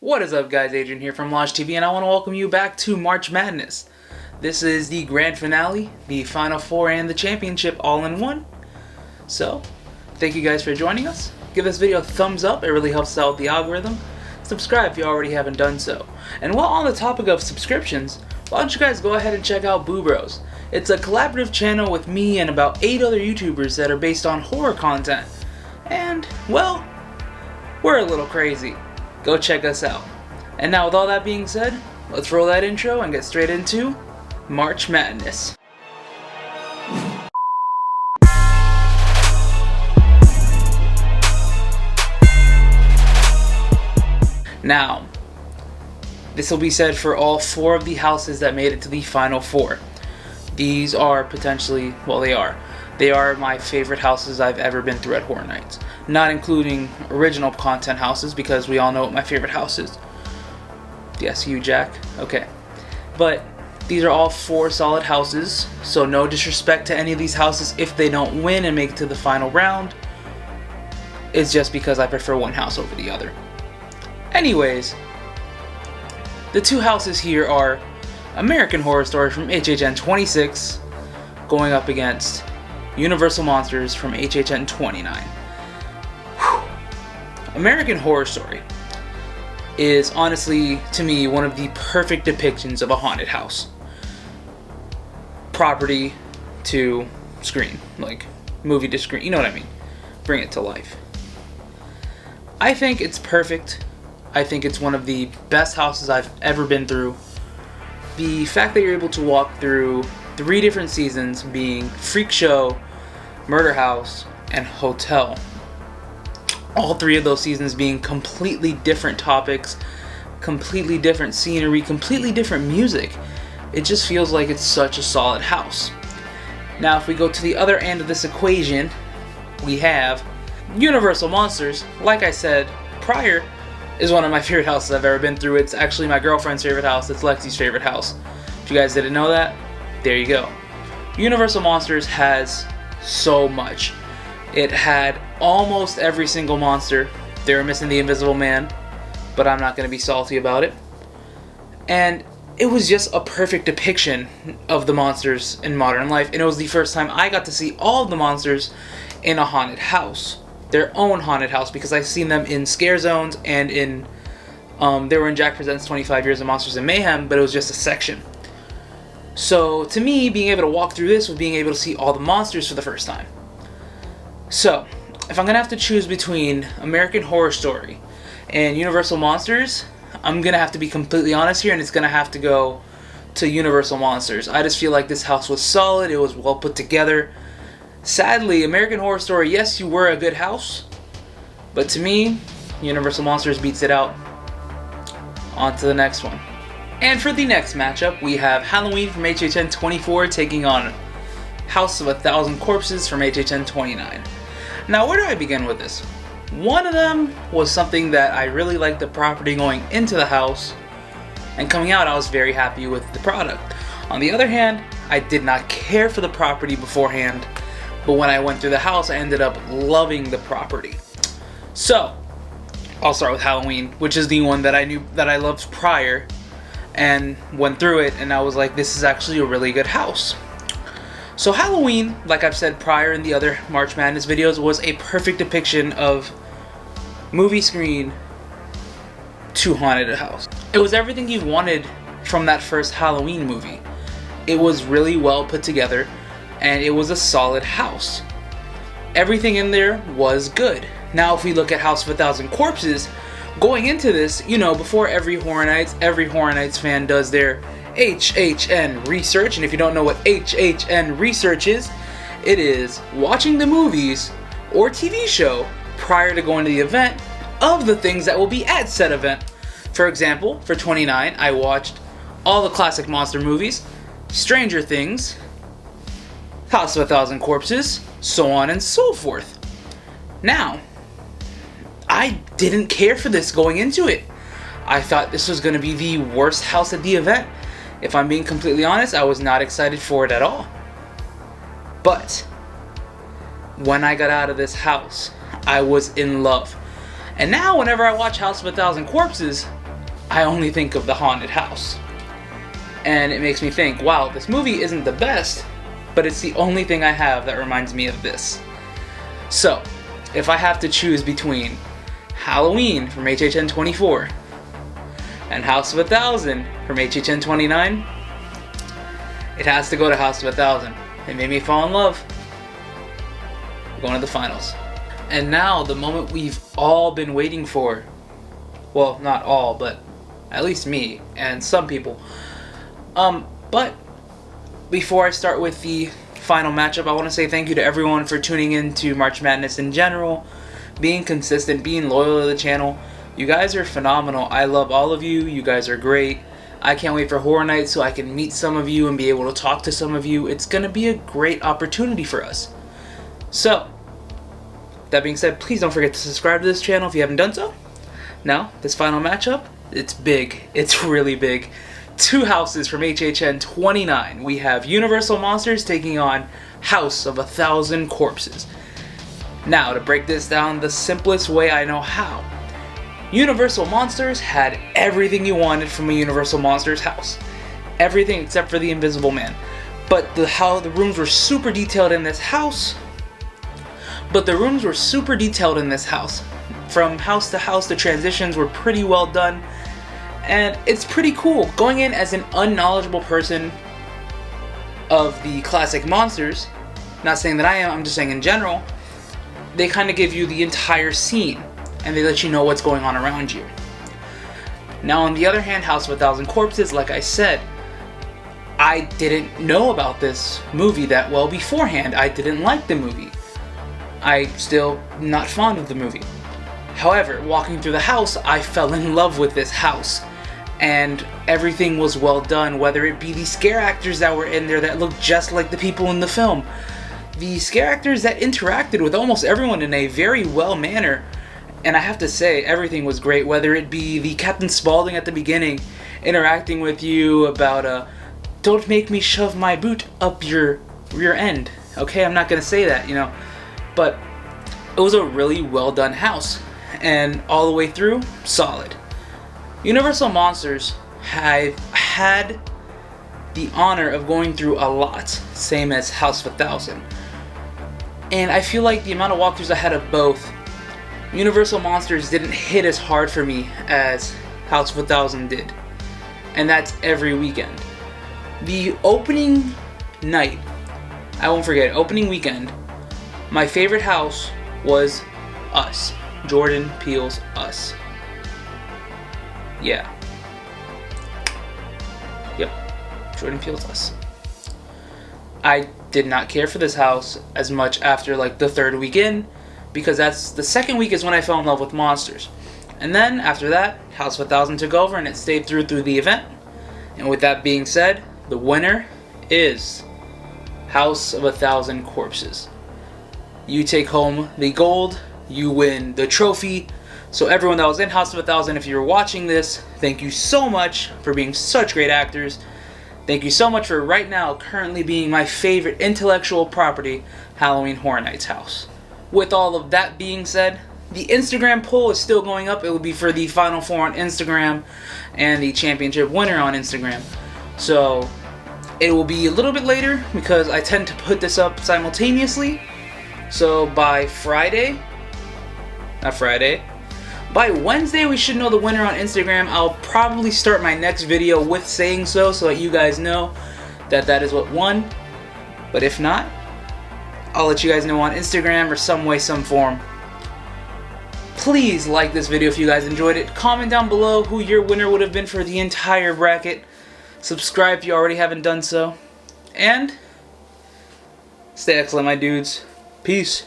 What is up, guys? Adrian here from Launch TV, and I want to welcome you back to March Madness. This is the grand finale, the Final Four, and the championship all in one. So, thank you guys for joining us. Give this video a thumbs up, it really helps out the algorithm. Subscribe if you already haven't done so. And while on the topic of subscriptions, why don't you guys go ahead and check out Boo Bros. It's a collaborative channel with me and about 8 other YouTubers that are based on horror content. And, well, we're a little crazy. Go check us out. And now with all that being said, let's roll that intro and get straight into March Madness. Now, this will be said for all 4 of the houses that made it to the Final Four. These are potentially, well, they are my favorite houses I've ever been through at Horror Nights. Not including original content houses, because we all know what my favorite house is. Yes, you, Jack. Okay. But these are all 4 solid houses, so no disrespect to any of these houses if they don't win and make it to the final round. It's just because I prefer one house over the other. Anyways, the 2 houses here are American Horror Story from HHN 26 going up against Universal Monsters from HHN 29. American Horror Story is honestly, to me, one of the perfect depictions of a haunted house. Property to screen, like movie to screen, you know what I mean? Bring it to life. I think it's perfect. I think it's one of the best houses I've ever been through. The fact that you're able to walk through 3 different seasons, being Freak Show, Murder House, and Hotel. All 3 of those seasons being completely different topics, completely different scenery, completely different music. It just feels like it's such a solid house. Now, if we go to the other end of this equation, we have Universal Monsters. Like I said prior, is one of my favorite houses I've ever been through. It's actually my girlfriend's favorite house. It's Lexi's favorite house. If you guys didn't know that, there you go. Universal Monsters has so much. It had almost every single monster. They were missing the Invisible Man, but I'm not going to be salty about it. And it was just a perfect depiction of the monsters in modern life. And it was the first time I got to see all of the monsters in a haunted house. Their own haunted house, because I've seen them in Scare Zones and in they were in Jack Presents 25 Years of Monsters and Mayhem, but it was just a section. So to me, being able to walk through this was being able to see all the monsters for the first time. So if I'm gonna have to choose between American Horror Story and Universal Monsters, I'm gonna have to be completely honest here, and it's gonna have to go to Universal Monsters. I just feel like this house was solid, it was well put together. Sadly, American Horror Story, yes, you were a good house, but to me, Universal Monsters beats it out. On to the next one. And for the next matchup, we have Halloween from HHN 24 taking on House of 1,000 Corpses from HHN 29. Now, where do I begin with this? One of them was something that I really liked the property going into the house, and coming out, I was very happy with the product. On the other hand, I did not care for the property beforehand, but when I went through the house, I ended up loving the property. So, I'll start with Halloween, which is the one that I knew that I loved prior, and went through it, and I was like, this is actually a really good house. So Halloween, like I've said prior in the other March Madness videos, was a perfect depiction of movie screen to haunted house. It was everything you wanted from that first Halloween movie. It was really well put together, and it was a solid house. Everything in there was good. Now if we look at House of 1,000 Corpses, going into this, you know, before every Horror Nights fan does their HHN research, and if you don't know what HHN research is, it is watching the movies or TV show prior to going to the event of the things that will be at said event. For example, for 29, I watched all the classic monster movies, Stranger Things, House of 1,000 Corpses, so on and so forth. Now, I didn't care for this going into it. I thought this was going to be the worst house at the event. If I'm being completely honest, I was not excited for it at all. But when I got out of this house, I was in love. And now whenever I watch House of 1,000 Corpses, I only think of the haunted house. And it makes me think, wow, this movie isn't the best, but it's the only thing I have that reminds me of this. So, if I have to choose between Halloween from HHN 24 and House of 1000 from HHN 29, it has to go to House of 1000. It made me fall in love. We're going to the finals. And now, the moment we've all been waiting for. Well, not all, but at least me and some people. But before I start with the final matchup, I want to say thank you to everyone for tuning in to March Madness in general, being consistent, being loyal to the channel. You guys are phenomenal. I love all of you. You guys are great. I can't wait for Horror Nights so I can meet some of you and be able to talk to some of you. It's going to be a great opportunity for us. So, that being said, please don't forget to subscribe to this channel if you haven't done so. Now, this final matchup, it's big. It's really big. Two houses from HHN 29. We have Universal Monsters taking on House of 1000 Corpses. Now, to break this down the simplest way I know how. Universal Monsters had everything you wanted from a Universal Monsters house. Everything except for the Invisible Man. But how the rooms were super detailed in this house. From house to house, the transitions were pretty well done. And it's pretty cool. Going in as an unknowledgeable person of the classic monsters, not saying that I am, I'm just saying in general, they kind of give you the entire scene, and they let you know what's going on around you. Now on the other hand, House of 1000 Corpses, like I said, I didn't know about this movie that well beforehand. I didn't like the movie. I'm still not fond of the movie. However, walking through the house, I fell in love with this house. And everything was well done, whether it be the scare actors that were in there that looked just like the people in the film. The scare actors that interacted with almost everyone in a very well manner. And I have to say, everything was great, whether it be the Captain Spaulding at the beginning, interacting with you about, don't make me shove my boot up your rear end. Okay, I'm not gonna say that, you know. But it was a really well done house. And all the way through, solid. Universal Monsters have had the honor of going through a lot, same as House of 1000. And I feel like the amount of walkthroughs I had of both, Universal Monsters didn't hit as hard for me as House of 1000 did. And that's every weekend. The opening night, I won't forget, opening weekend, my favorite house was Us. Jordan Peele's Us. Yeah. Yep. Jordan Peele's Us. I did not care for this house as much after like the third weekend, because that's the second week is when I fell in love with monsters. And then after that, House of 1000 took over and it stayed through the event. And with that being said, the winner is House of 1000 Corpses. You take home the gold, you win the trophy. So everyone that was in House of 1000, if you're watching this, thank you so much for being such great actors. Thank you so much for right now currently being my favorite intellectual property, Halloween Horror Nights house. With all of that being said, the Instagram poll is still going up. It will be for the Final Four on Instagram and the championship winner on Instagram. So it will be a little bit later because I tend to put this up simultaneously. So by by Wednesday, we should know the winner on Instagram. I'll probably start my next video with saying so that you guys know that that is what won. But if not, I'll let you guys know on Instagram or some way, some form. Please like this video if you guys enjoyed it. Comment down below who your winner would have been for the entire bracket. Subscribe if you already haven't done so. And stay excellent, my dudes. Peace.